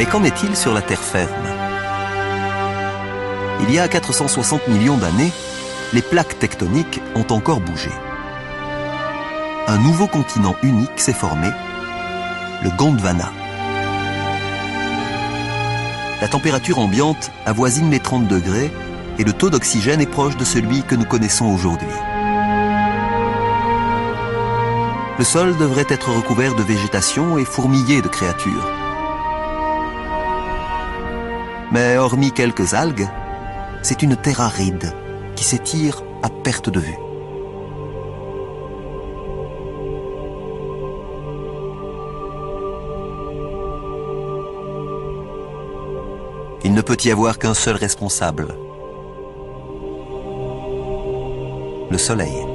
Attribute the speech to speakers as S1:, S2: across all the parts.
S1: Mais qu'en est-il sur la terre ferme? Il y a 460 millions d'années, les plaques tectoniques ont encore bougé. Un nouveau continent unique s'est formé, le Gondwana. La température ambiante avoisine les 30 degrés et le taux d'oxygène est proche de celui que nous connaissons aujourd'hui. Le sol devrait être recouvert de végétation et fourmillé de créatures. Mais hormis quelques algues, c'est une terre aride qui s'étire à perte de vue. Il ne peut y avoir qu'un seul responsable, le Soleil.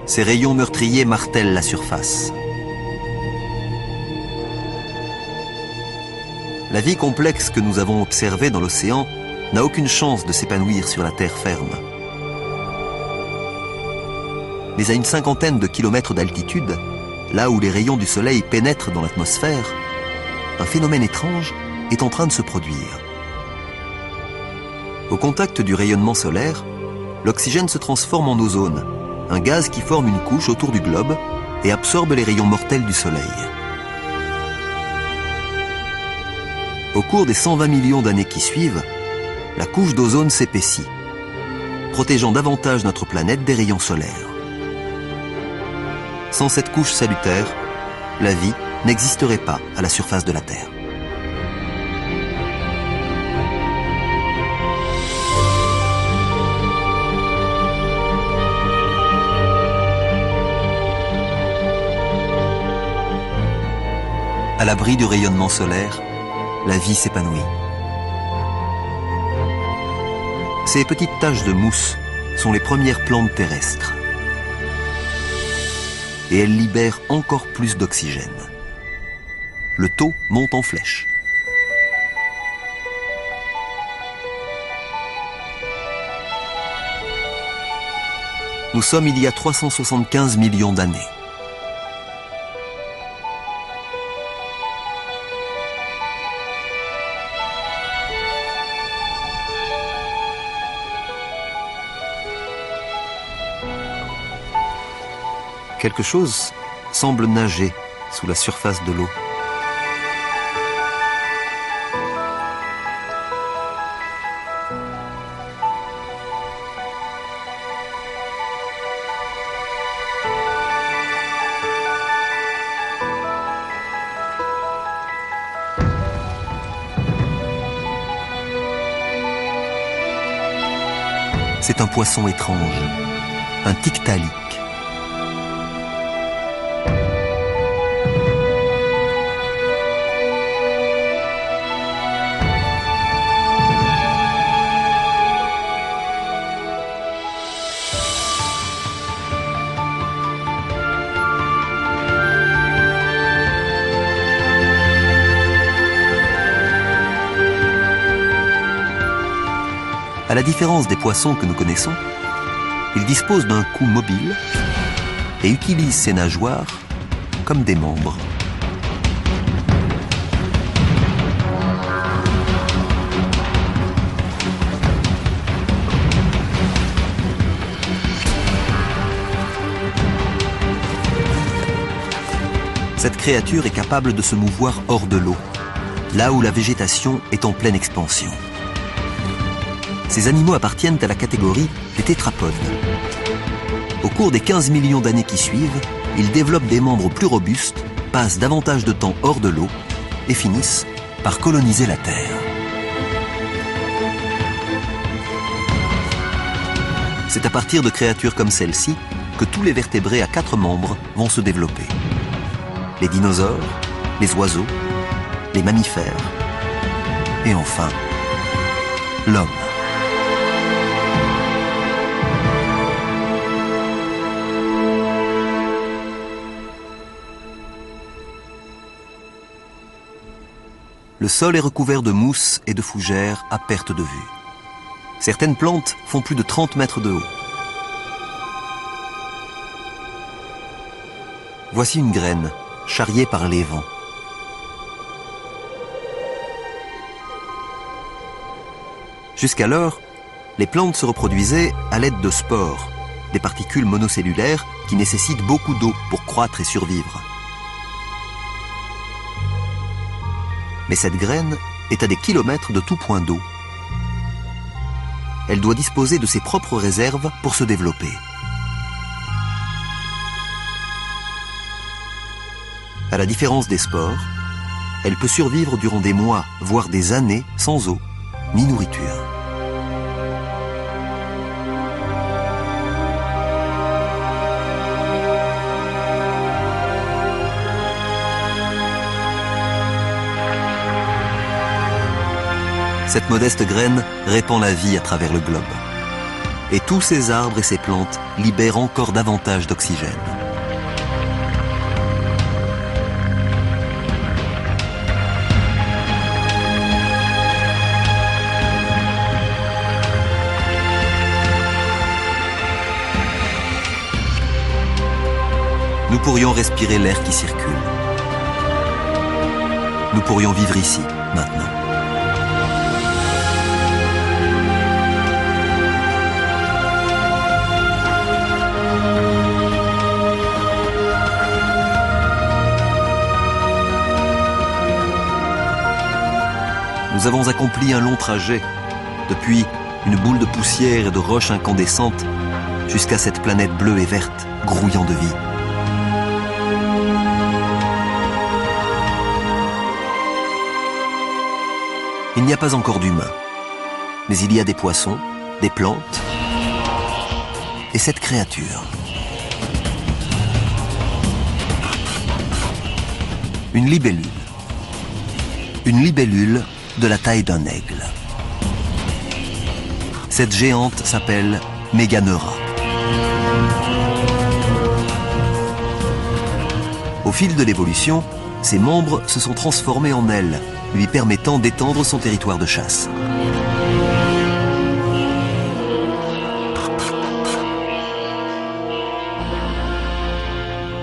S1: Ses rayons meurtriers martèlent la surface. La vie complexe que nous avons observée dans l'océan n'a aucune chance de s'épanouir sur la terre ferme. Mais à une cinquantaine de kilomètres d'altitude, là où les rayons du soleil pénètrent dans l'atmosphère, un phénomène étrange est en train de se produire. Au contact du rayonnement solaire, l'oxygène se transforme en ozone, un gaz qui forme une couche autour du globe et absorbe les rayons mortels du soleil. Au cours des 120 millions d'années qui suivent, la couche d'ozone s'épaissit, protégeant davantage notre planète des rayons solaires. Sans cette couche salutaire, la vie n'existerait pas à la surface de la Terre. À l'abri du rayonnement solaire, la vie s'épanouit. Ces petites taches de mousse sont les premières plantes terrestres. Et elles libèrent encore plus d'oxygène. Le taux monte en flèche. Nous sommes il y a 375 millions d'années. Quelque chose semble nager sous la surface de l'eau. C'est un poisson étrange, un tiktaalik. À la différence des poissons que nous connaissons, il dispose d'un cou mobile et utilise ses nageoires comme des membres. Cette créature est capable de se mouvoir hors de l'eau, là où la végétation est en pleine expansion. Ces animaux appartiennent à la catégorie des tétrapodes. Au cours des 15 millions d'années qui suivent, ils développent des membres plus robustes, passent davantage de temps hors de l'eau et finissent par coloniser la Terre. C'est à partir de créatures comme celle-ci que tous les vertébrés à 4 membres vont se développer. Les dinosaures, les oiseaux, les mammifères et enfin, l'homme. Le sol est recouvert de mousse et de fougères à perte de vue. Certaines plantes font plus de 30 mètres de haut. Voici une graine, charriée par les vents. Jusqu'alors, les plantes se reproduisaient à l'aide de spores, des particules monocellulaires qui nécessitent beaucoup d'eau pour croître et survivre. Mais cette graine est à des kilomètres de tout point d'eau. Elle doit disposer de ses propres réserves pour se développer. À la différence des spores, elle peut survivre durant des mois, voire des années, sans eau ni nourriture. Cette modeste graine répand la vie à travers le globe. Et tous ces arbres et ces plantes libèrent encore davantage d'oxygène. Nous pourrions respirer l'air qui circule. Nous pourrions vivre ici, maintenant. Nous avons accompli un long trajet, depuis une boule de poussière et de roches incandescentes jusqu'à cette planète bleue et verte, grouillant de vie. Il n'y a pas encore d'humains, mais il y a des poissons, des plantes et cette créature. Une libellule. Une libellule de la taille d'un aigle. Cette géante s'appelle Méganeura. Au fil de l'évolution, ses membres se sont transformés en ailes, lui permettant d'étendre son territoire de chasse.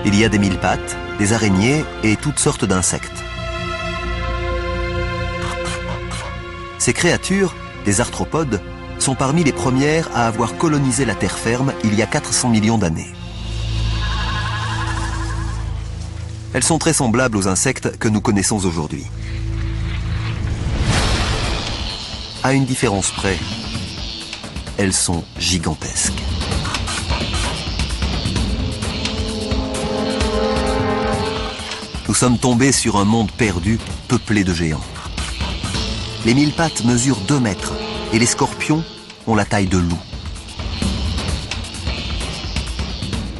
S1: Il y a des mille-pattes, des araignées et toutes sortes d'insectes. Ces créatures, des arthropodes, sont parmi les premières à avoir colonisé la terre ferme il y a 400 millions d'années. Elles sont très semblables aux insectes que nous connaissons aujourd'hui. À une différence près, elles sont gigantesques. Nous sommes tombés sur un monde perdu, peuplé de géants. Les mille-pattes mesurent 2 mètres et les scorpions ont la taille de loups.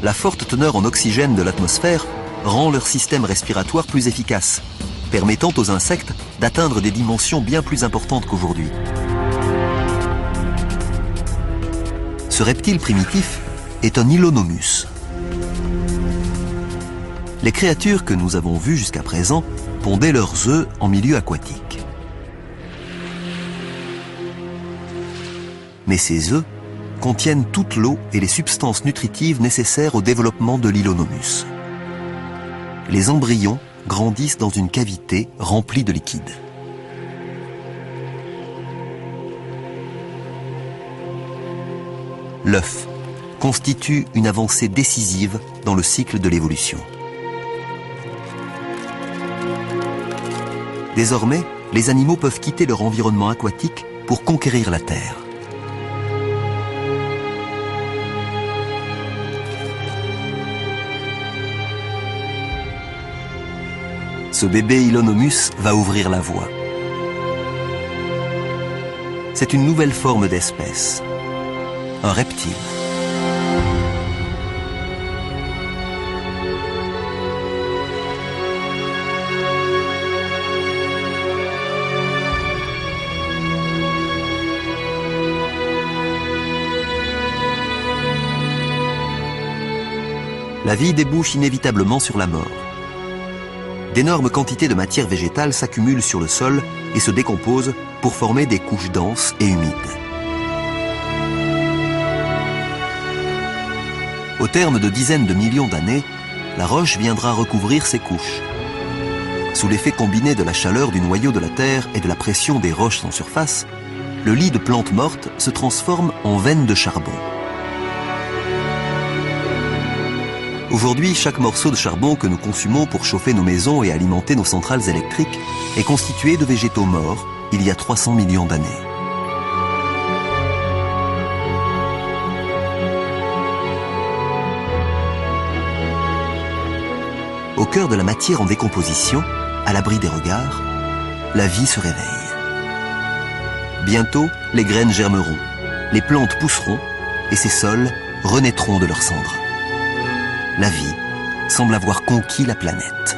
S1: La forte teneur en oxygène de l'atmosphère rend leur système respiratoire plus efficace, permettant aux insectes d'atteindre des dimensions bien plus importantes qu'aujourd'hui. Ce reptile primitif est un Hylonomus. Les créatures que nous avons vues jusqu'à présent pondaient leurs œufs en milieu aquatique. Mais ces œufs contiennent toute l'eau et les substances nutritives nécessaires au développement de l'Hylonomus. Les embryons grandissent dans une cavité remplie de liquide. L'œuf constitue une avancée décisive dans le cycle de l'évolution. Désormais, les animaux peuvent quitter leur environnement aquatique pour conquérir la terre. Ce bébé Hylonomus va ouvrir la voie. C'est une nouvelle forme d'espèce, un reptile. La vie débouche inévitablement sur la mort. D'énormes quantités de matière végétale s'accumulent sur le sol et se décomposent pour former des couches denses et humides. Au terme de dizaines de millions d'années, la roche viendra recouvrir ses couches. Sous l'effet combiné de la chaleur du noyau de la Terre et de la pression des roches en surface, le lit de plantes mortes se transforme en veine de charbon. Aujourd'hui, chaque morceau de charbon que nous consumons pour chauffer nos maisons et alimenter nos centrales électriques est constitué de végétaux morts il y a 300 millions d'années. Au cœur de la matière en décomposition, à l'abri des regards, la vie se réveille. Bientôt, les graines germeront, les plantes pousseront et ces sols renaîtront de leurs cendres. La vie semble avoir conquis la planète.